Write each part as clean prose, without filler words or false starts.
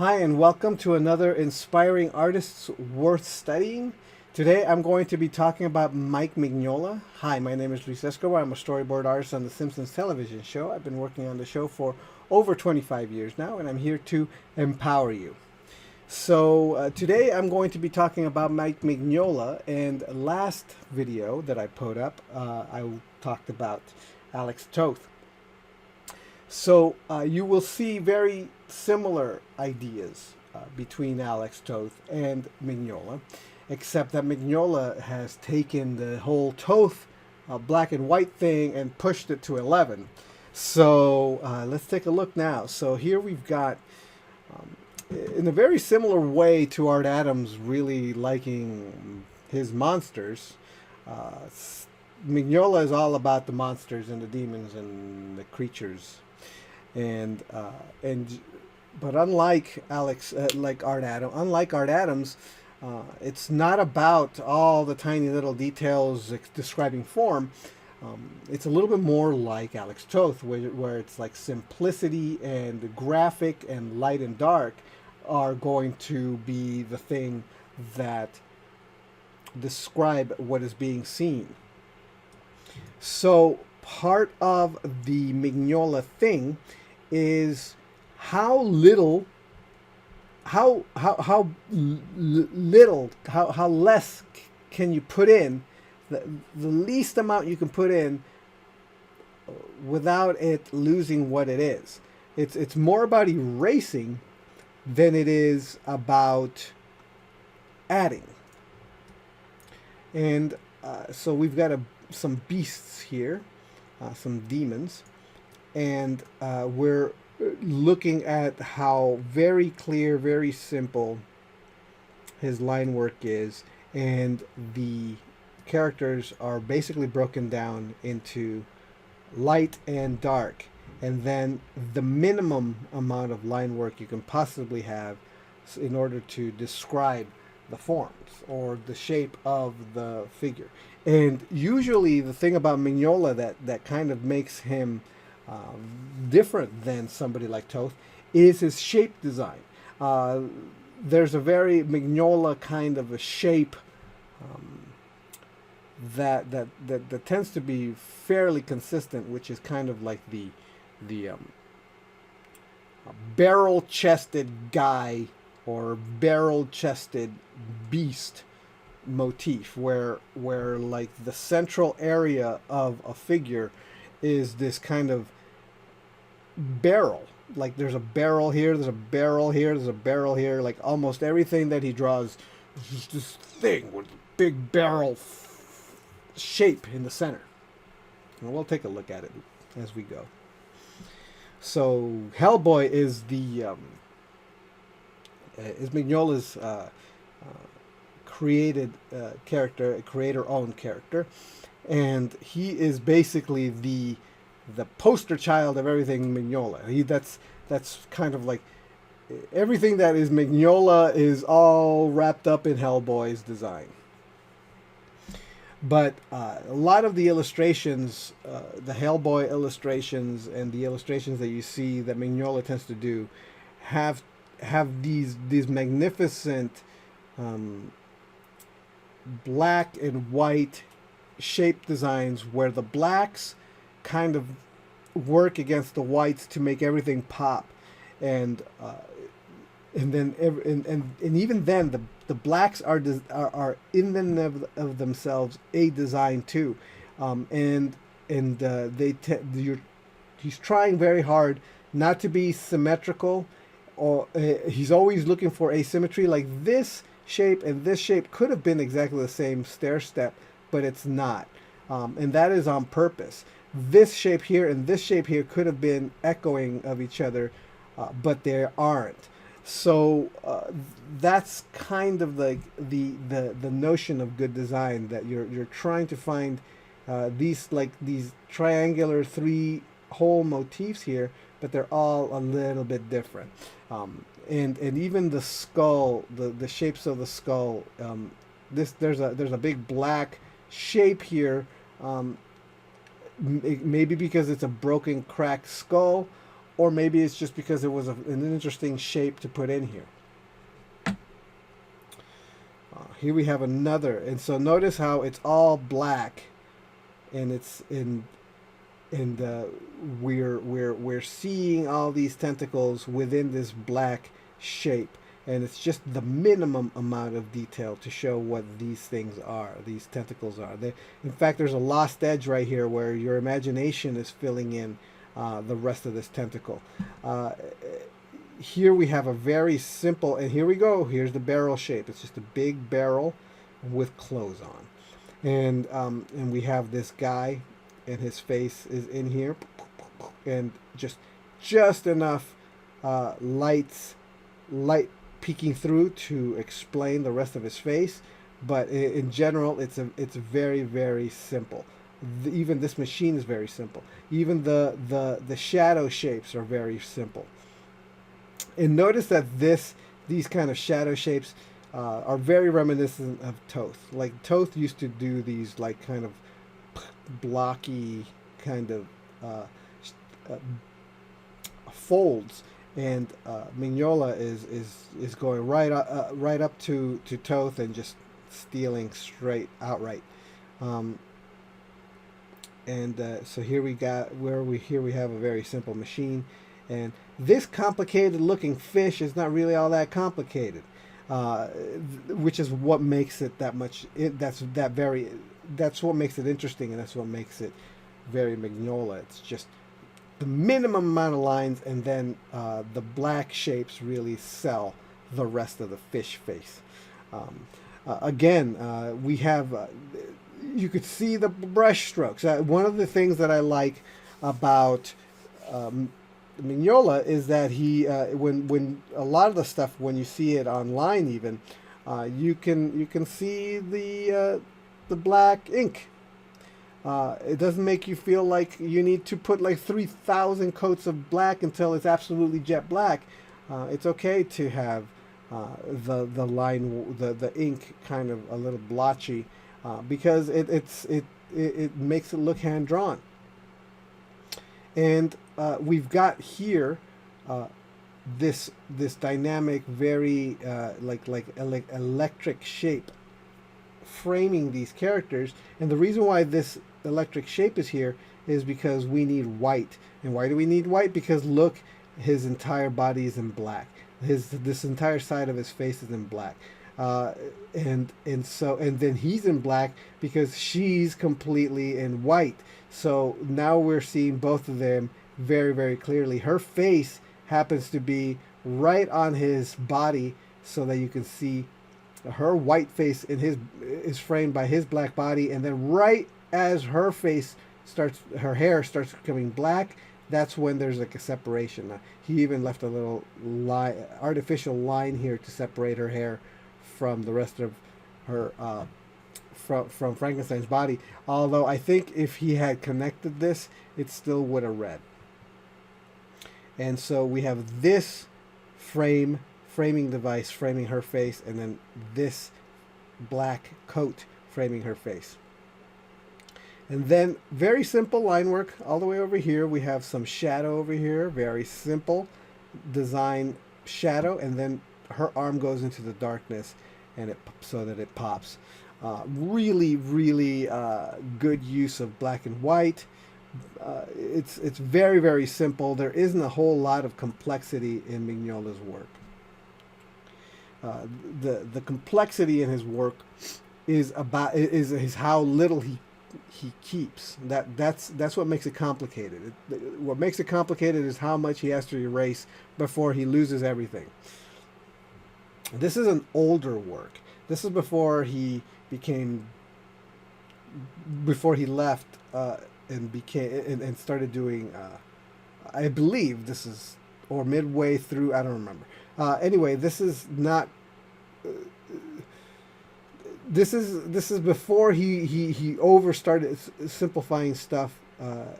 Hi, and welcome to another Inspiring Artists Worth Studying. Today I'm going to be talking about Mike Mignola. Hi, my name is Luis Escobar. I'm a storyboard artist on The Simpsons television show. I've been working on the show for over 25 years now, and I'm here to empower you. Today I'm going to be talking about Mike Mignola, and last video that I put up, I talked about Alex Toth. You will see very similar ideas between Alex Toth and Mignola, except that Mignola has taken the whole Toth black and white thing and pushed it to 11. Let's take a look now. So here we've got, in a very similar way to Art Adams really liking his monsters, Mignola is all about the monsters and the demons and the creatures but unlike Art Adams, it's not about all the tiny little details describing form. It's a little bit more like Alex Toth, where it's like simplicity and graphic and light and dark are going to be the thing that describe what is being seen. So part of the Mignola thing is how little less can you put in, the least amount you can put in without it losing what it is. It's more about erasing than it is about adding. And so we've got some beasts here, some demons, and we're looking at how very clear, very simple his line work is, and the characters are basically broken down into light and dark, and then the minimum amount of line work you can possibly have in order to describe the forms or the shape of the figure. And usually the thing about Mignola that kind of makes him different than somebody like Toth is his shape design. There's a very Mignola kind of a shape that tends to be fairly consistent, which is kind of like the barrel-chested guy or barrel-chested beast motif, where like the central area of a figure is this kind of barrel. Like there's a barrel here, there's a barrel here, there's a barrel here. Like almost everything that he draws is just this thing with a big barrel shape in the center. And we'll take a look at it as we go. So Hellboy is Mignola's created character, a creator-owned character, and he is basically the poster child of everything Mignola. That's kind of like everything that is Mignola is all wrapped up in Hellboy's design. But a lot of the illustrations, the Hellboy illustrations and the illustrations that you see that Mignola tends to do, have these magnificent black and white shape designs where the blacks kind of work against the whites to make everything pop, and even then the blacks are in and of themselves a design too, he's trying very hard not to be symmetrical, or he's always looking for asymmetry. Like this shape and this shape could have been exactly the same stair step, but it's not, and that is on purpose. This shape here and this shape here could have been echoing of each other, but they aren't. So that's kind of like the notion of good design, that you're trying to find these triangular three whole motifs here, but they're all a little bit different. And even the skull, the shapes of the skull. There's a big black shape here. Maybe because it's a broken, cracked skull, or maybe it's just because it was an interesting shape to put in here. Here we have another, and so notice how it's all black, and it's in we're seeing all these tentacles within this black shape, and it's just the minimum amount of detail to show what these things are, these tentacles are. In fact, there's a lost edge right here where your imagination is filling in the rest of this tentacle. Here we have a very simple, and here we go, here's the barrel shape. It's just a big barrel with clothes on. And we have this guy, and his face is in here, and just enough light peeking through to explain the rest of his face. But in general, it's very, very simple. Even this machine is very simple. Even the shadow shapes are very simple. And notice that these kind of shadow shapes are very reminiscent of Toth. Like Toth used to do these like kind of blocky kind of folds, and Mignola is going right up to Toth and just stealing straight outright. So here we have a very simple machine, and this complicated looking fish is not really all that complicated, which is what makes it that much. That's what makes it interesting, and that's what makes it very Mignola. It's just the minimum amount of lines, and then the black shapes really sell the rest of the fish face. Again, we have. You could see the brush strokes. One of the things that I like about Mignola is that he, when a lot of the stuff, when you see it online, even you can see the black ink. It doesn't make you feel like you need to put like 3,000 coats of black until it's absolutely jet black. It's okay to have the line, the ink kind of a little blotchy. Because it makes it look hand drawn, and we've got here this dynamic, very like electric shape framing these characters. And the reason why this electric shape is here is because we need white. And why do we need white? Because look, his entire body is in black. This entire side of his face is in black. And then he's in black because she's completely in white. So now we're seeing both of them very, very clearly. Her face happens to be right on his body, so that you can see her white face is framed by his black body, and then right as her hair starts becoming black, that's when there's like a separation. He even left a little artificial line here to separate her hair from the rest of her, from Frankenstein's body. Although I think if he had connected this, it still would have read. And so we have this framing device framing her face, and then this black coat framing her face. And then very simple line work all the way over here. We have some shadow over here, very simple design shadow, and then her arm goes into the darkness, and so that it pops. Really, really good use of black and white. It's very, very simple. There isn't a whole lot of complexity in Mignola's work. The complexity in his work is how little he keeps. That's what makes it complicated. What makes it complicated is how much he has to erase before he loses everything. This is an older work. This is before he left and started doing. I believe this is, or midway through. I don't remember. Anyway, this is not. This is before he over started simplifying stuff,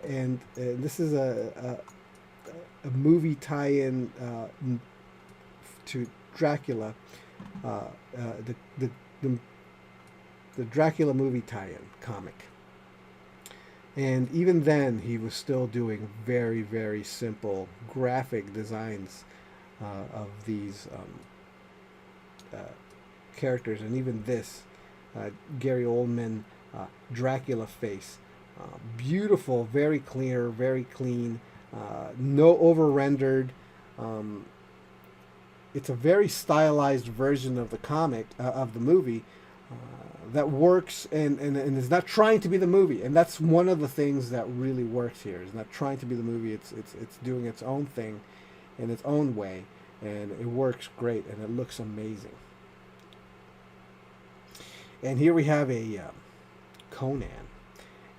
and this is a movie tie-in to Dracula, the Dracula movie tie-in comic. And even then, he was still doing very, very simple graphic designs of these uh, characters. And even this, Gary Oldman, Dracula face. Beautiful, very clear, very clean, no over rendered. Um, it's a very stylized version of the comic, of the movie, that works and is not trying to be the movie. And that's one of the things that really works here. It's not trying to be the movie. It's doing its own thing in its own way, and it works great and it looks amazing. And here we have a Conan,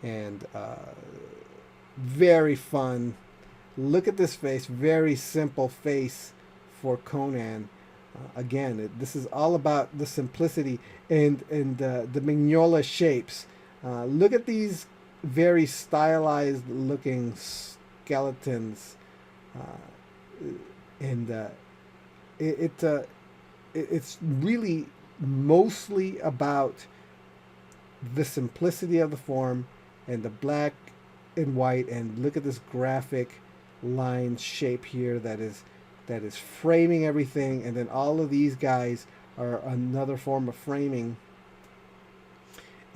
and very fun. Look at this face, very simple face for Conan. Again, this is all about the simplicity and the Mignola shapes. Look at these very stylized looking skeletons, and it, it's really mostly about the simplicity of the form and the black and white. And look at this graphic line shape here that is framing everything, and then all of these guys are another form of framing,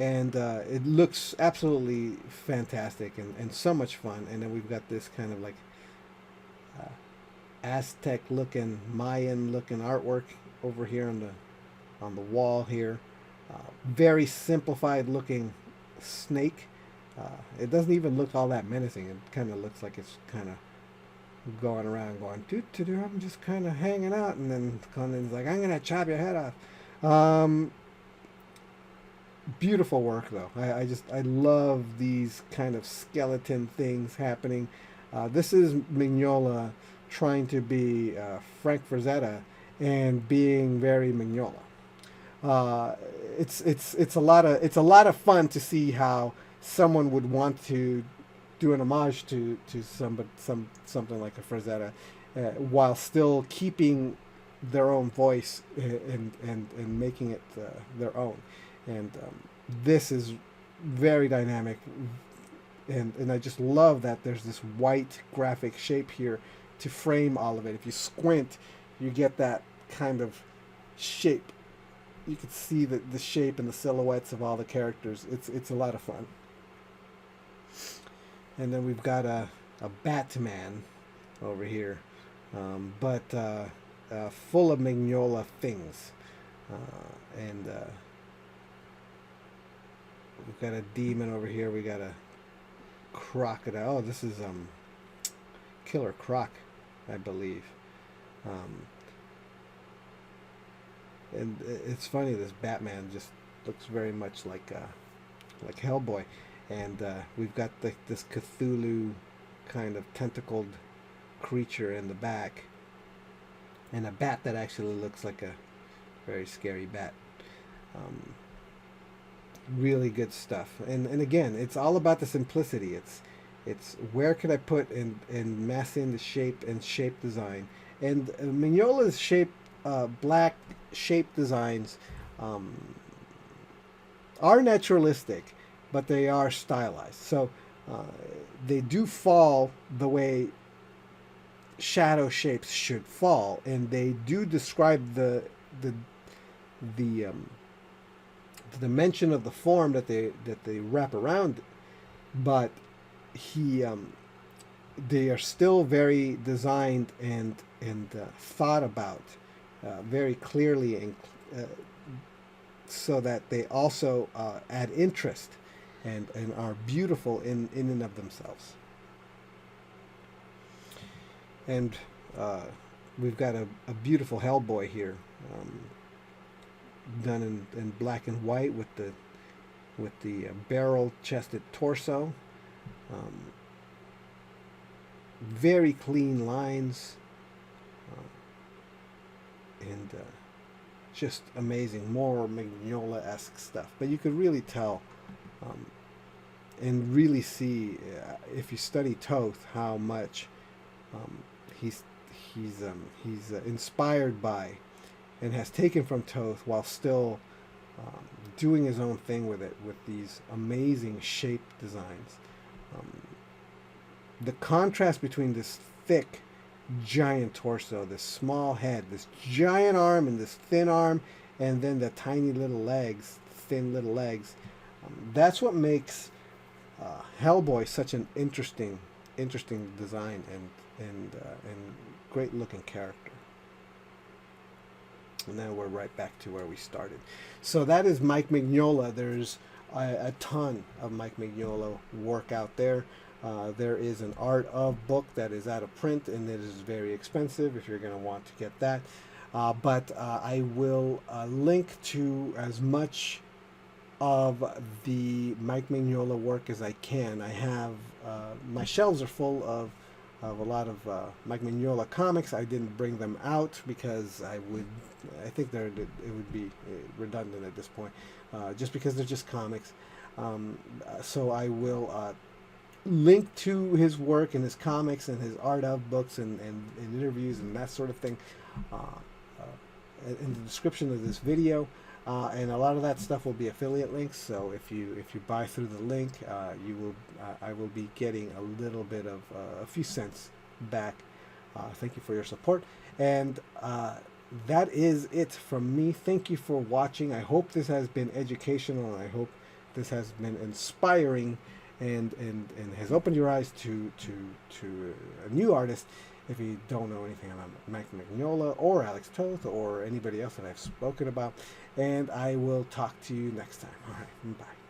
and it looks absolutely fantastic and so much fun. And then we've got this kind of like uh, Aztec looking, Mayan looking artwork over here on the wall here. Very simplified looking snake. It doesn't even look all that menacing. It kind of looks like it's kind of going around going, doo, I'm just kind of hanging out. And then Conan's like, I'm going to chop your head off. Beautiful work, though. I love these kind of skeleton things happening. This is Mignola trying to be Frank Frazetta and being very Mignola. It's a lot of fun to see how someone would want to do an homage to something like a Frazetta, while still keeping their own voice and making it their own. And this is very dynamic, and I just love that there's this white graphic shape here to frame all of it. If you squint, you get that kind of shape. You can see the shape and the silhouettes of all the characters. It's a lot of fun. And then we've got a Batman over here, but full of Mignola things. And we've got a demon over here. We got a crocodile. Oh, this is Killer Croc, I believe. And it's funny. This Batman just looks very much like Hellboy. And we've got this Cthulhu kind of tentacled creature in the back, and a bat that actually looks like a very scary bat. Really good stuff. And again, it's all about the simplicity. It's where can I put and mass in the shape and shape design. And Mignola's black shape designs are naturalistic, but they are stylized. So they do fall the way shadow shapes should fall, and they do describe the dimension of the form that they wrap around. But they are still very designed and thought about very clearly, and so that they also add interest and are beautiful in and of themselves. And we've got a beautiful Hellboy here, done in black and white with the barrel-chested torso. Very clean lines, and just amazing. More Mignola-esque stuff. But you could really tell and really see, if you study Toth, how much he's inspired by and has taken from Toth, while still doing his own thing with it, with these amazing shape designs. The contrast between this thick, giant torso, this small head, this giant arm, and this thin arm, and then the tiny little legs, thin little legs. That's what makes Hellboy such an interesting design and great looking character. And now we're right back to where we started. So that is Mike Mignola. There's a ton of Mike Mignola work out there. There is an art of book that is out of print, and it is very expensive if you're going to want to get that. But I will link to as much of the Mike Mignola work as I can. I have my shelves are full of a lot of Mike Mignola comics. I didn't bring them out because I think it would be redundant at this point, just because they're just comics. So I will link to his work and his comics and his art of books and interviews and that sort of thing in the description of this video. And a lot of that stuff will be affiliate links. So if you buy through the link, I will be getting a little bit of a few cents back. Thank you for your support, and that is it from me. Thank you for watching. I hope this has been educational, and I hope this has been inspiring, and has opened your eyes to a new artist. If you don't know anything about Mike Mignola or Alex Toth or anybody else that I've spoken about. And I will talk to you next time. All right, bye.